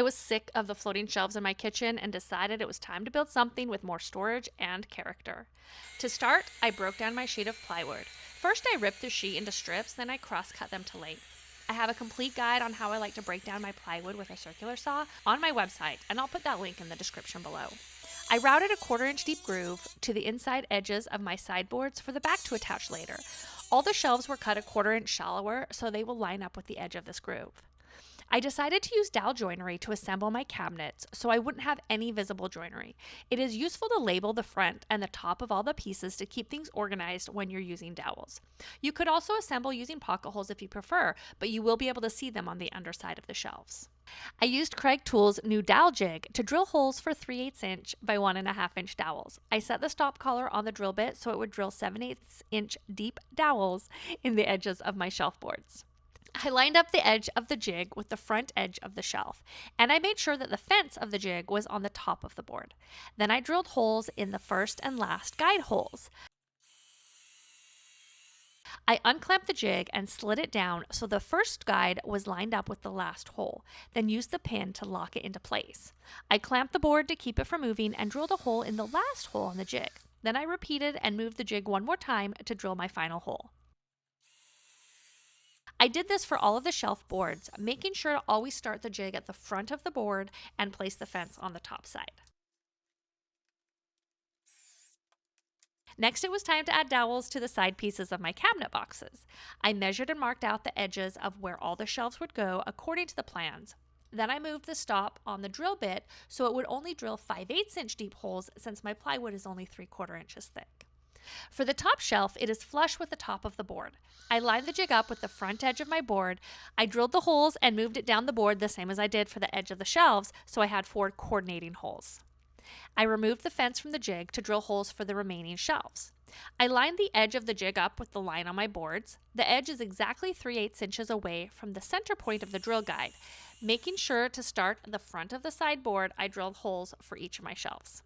I was sick of the floating shelves in my kitchen and decided it was time to build something with more storage and character. To start, I broke down my sheet of plywood. First, I ripped the sheet into strips, then I cross-cut them to length. I have a complete guide on how I like to break down my plywood with a circular saw on my website, and I'll put that link in the description below. I routed a 1/4-inch deep groove to the inside edges of my sideboards for the back to attach later. All the shelves were cut a 1/4 inch shallower, so they will line up with the edge of this groove. I decided to use dowel joinery to assemble my cabinets so I wouldn't have any visible joinery. It is useful to label the front and the top of all the pieces to keep things organized when you're using dowels. You could also assemble using pocket holes if you prefer, but you will be able to see them on the underside of the shelves. I used Craig Tool's new dowel jig to drill holes for 3/8 inch by 1.5 inch dowels. I set the stop collar on the drill bit so it would drill 7/8 inch deep dowels in the edges of my shelf boards. I lined up the edge of the jig with the front edge of the shelf, and I made sure that the fence of the jig was on the top of the board. Then I drilled holes in the first and last guide holes. I unclamped the jig and slid it down so the first guide was lined up with the last hole, then used the pin to lock it into place. I clamped the board to keep it from moving and drilled a hole in the last hole on the jig. Then I repeated and moved the jig one more time to drill my final hole. I did this for all of the shelf boards, making sure to always start the jig at the front of the board and place the fence on the top side. Next, it was time to add dowels to the side pieces of my cabinet boxes. I measured and marked out the edges of where all the shelves would go according to the plans. Then I moved the stop on the drill bit so it would only drill 5/8 inch deep holes since my plywood is only 3/4 inches thick. For the top shelf, it is flush with the top of the board. I lined the jig up with the front edge of my board. I drilled the holes and moved it down the board the same as I did for the edge of the shelves, so I had 4 coordinating holes. I removed the fence from the jig to drill holes for the remaining shelves. I lined the edge of the jig up with the line on my boards. The edge is exactly 3/8 inches away from the center point of the drill guide. Making sure to start the front of the sideboard, I drilled holes for each of my shelves.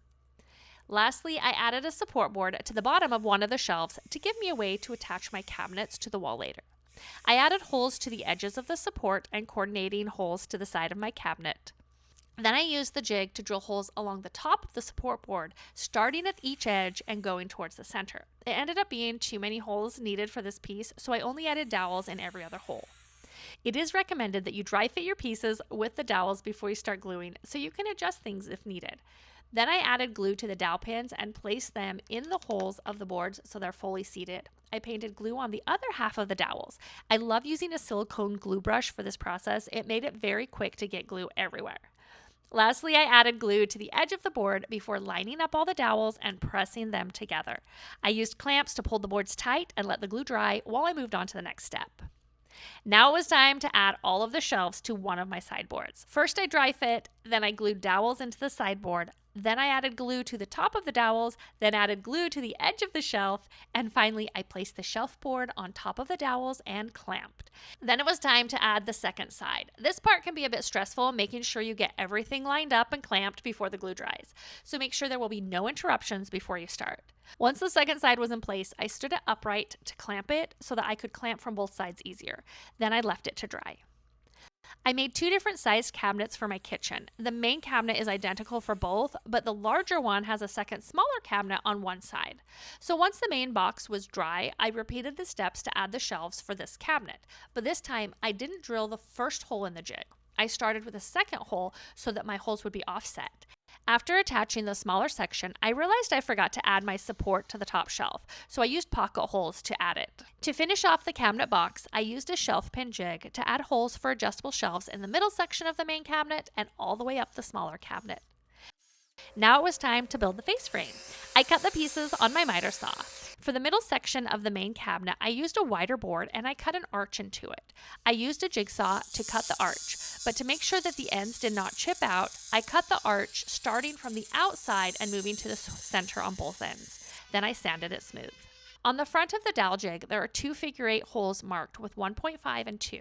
Lastly, I added a support board to the bottom of one of the shelves to give me a way to attach my cabinets to the wall later. I added holes to the edges of the support and coordinating holes to the side of my cabinet. Then I used the jig to drill holes along the top of the support board, starting at each edge and going towards the center. It ended up being too many holes needed for this piece, so I only added dowels in every other hole. It is recommended that you dry fit your pieces with the dowels before you start gluing, so you can adjust things if needed. Then I added glue to the dowel pins and placed them in the holes of the boards so they're fully seated. I painted glue on the other half of the dowels. I love using a silicone glue brush for this process. It made it very quick to get glue everywhere. Lastly, I added glue to the edge of the board before lining up all the dowels and pressing them together. I used clamps to pull the boards tight and let the glue dry while I moved on to the next step. Now it was time to add all of the shelves to one of my sideboards. First I dry fit, then I glued dowels into the sideboard, then I added glue to the top of the dowels, then added glue to the edge of the shelf, and finally I placed the shelf board on top of the dowels and clamped. Then it was time to add the second side. This part can be a bit stressful, making sure you get everything lined up and clamped before the glue dries. So make sure there will be no interruptions before you start. Once the second side was in place, I stood it upright to clamp it so that I could clamp from both sides easier. Then I left it to dry. I made 2 different sized cabinets for my kitchen. The main cabinet is identical for both, but the larger one has a second smaller cabinet on one side. So once the main box was dry, I repeated the steps to add the shelves for this cabinet, but this time I didn't drill the first hole in the jig. I started with a second hole so that my holes would be offset. After attaching the smaller section, I realized I forgot to add my support to the top shelf, so I used pocket holes to add it. To finish off the cabinet box, I used a shelf pin jig to add holes for adjustable shelves in the middle section of the main cabinet and all the way up the smaller cabinet. Now it was time to build the face frame. I cut the pieces on my miter saw. For the middle section of the main cabinet, I used a wider board and I cut an arch into it. I used a jigsaw to cut the arch, but to make sure that the ends did not chip out, I cut the arch starting from the outside and moving to the center on both ends. Then I sanded it smooth. On the front of the dowel jig, there are 2 figure-8 holes marked with 1.5 and 2.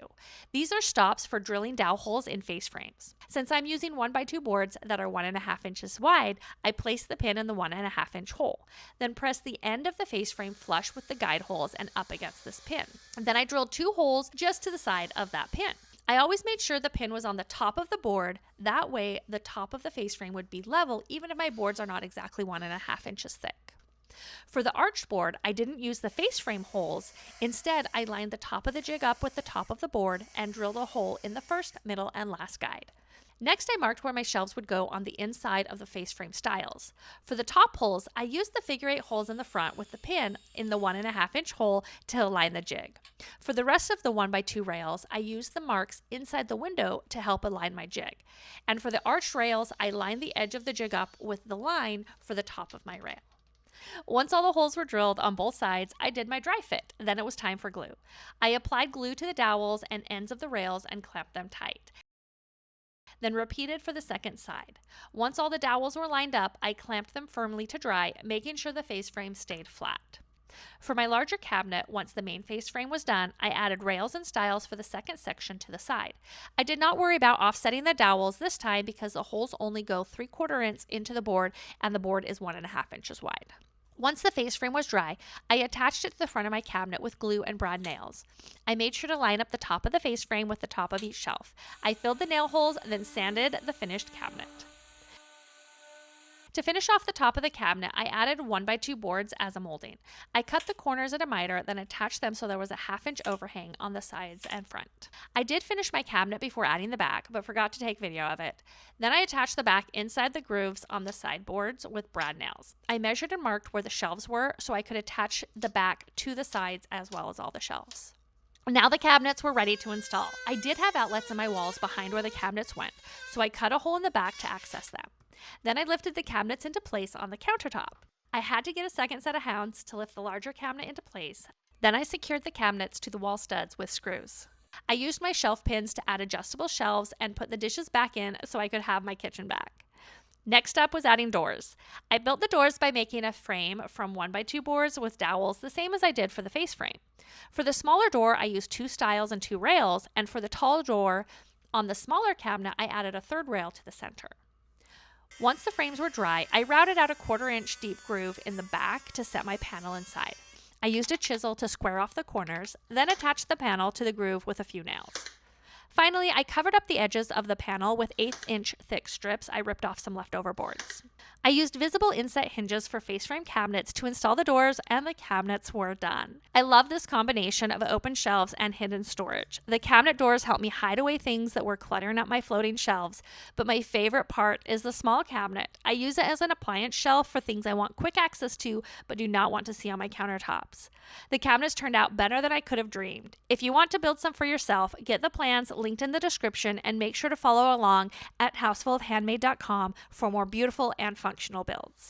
These are stops for drilling dowel holes in face frames. Since I'm using 1x2 boards that are 1.5 inches wide, I place the pin in the 1.5 inch hole. Then press the end of the face frame flush with the guide holes and up against this pin. Then I drilled 2 holes just to the side of that pin. I always made sure the pin was on the top of the board. That way, the top of the face frame would be level even if my boards are not exactly 1.5 inches thick. For the arched board, I didn't use the face frame holes. Instead, I lined the top of the jig up with the top of the board and drilled a hole in the first, middle, and last guide. Next, I marked where my shelves would go on the inside of the face frame stiles. For the top holes, I used the figure 8 holes in the front with the pin in the 1.5 inch hole to align the jig. For the rest of the 1x2 rails, I used the marks inside the window to help align my jig. And for the arched rails, I lined the edge of the jig up with the line for the top of my rail. Once all the holes were drilled on both sides, I did my dry fit. Then it was time for glue. I applied glue to the dowels and ends of the rails and clamped them tight. Then repeated for the second side. Once all the dowels were lined up, I clamped them firmly to dry, making sure the face frame stayed flat. For my larger cabinet, once the main face frame was done, I added rails and stiles for the second section to the side. I did not worry about offsetting the dowels this time because the holes only go 3/4 inch into the board and the board is 1.5 inches wide. Once the face frame was dry, I attached it to the front of my cabinet with glue and brad nails. I made sure to line up the top of the face frame with the top of each shelf. I filled the nail holes, then sanded the finished cabinet. To finish off the top of the cabinet, I added 1x2 boards as a molding. I cut the corners at a miter, then attached them so there was a 1/2 inch overhang on the sides and front. I did finish my cabinet before adding the back, but forgot to take video of it. Then I attached the back inside the grooves on the side boards with brad nails. I measured and marked where the shelves were so I could attach the back to the sides as well as all the shelves. Now the cabinets were ready to install. I did have outlets in my walls behind where the cabinets went, so I cut a hole in the back to access them. Then I lifted the cabinets into place on the countertop. I had to get a second set of hounds to lift the larger cabinet into place. Then I secured the cabinets to the wall studs with screws. I used my shelf pins to add adjustable shelves and put the dishes back in so I could have my kitchen back. Next up was adding doors. I built the doors by making a frame from 1x2 boards with dowels, the same as I did for the face frame. For the smaller door, I used 2 stiles and 2 rails, and for the tall door on the smaller cabinet, I added a 3rd rail to the center. Once the frames were dry, I routed out a 1/4 inch deep groove in the back to set my panel inside. I used a chisel to square off the corners, then attached the panel to the groove with a few nails. Finally, I covered up the edges of the panel with 1/8 inch thick strips. I ripped off some leftover boards. I used visible inset hinges for face frame cabinets to install the doors, and the cabinets were done. I love this combination of open shelves and hidden storage. The cabinet doors help me hide away things that were cluttering up my floating shelves, but my favorite part is the small cabinet. I use it as an appliance shelf for things I want quick access to but do not want to see on my countertops. The cabinets turned out better than I could have dreamed. If you want to build some for yourself, get the plans linked in the description and make sure to follow along at housefulofhandmade.com for more beautiful and functional builds.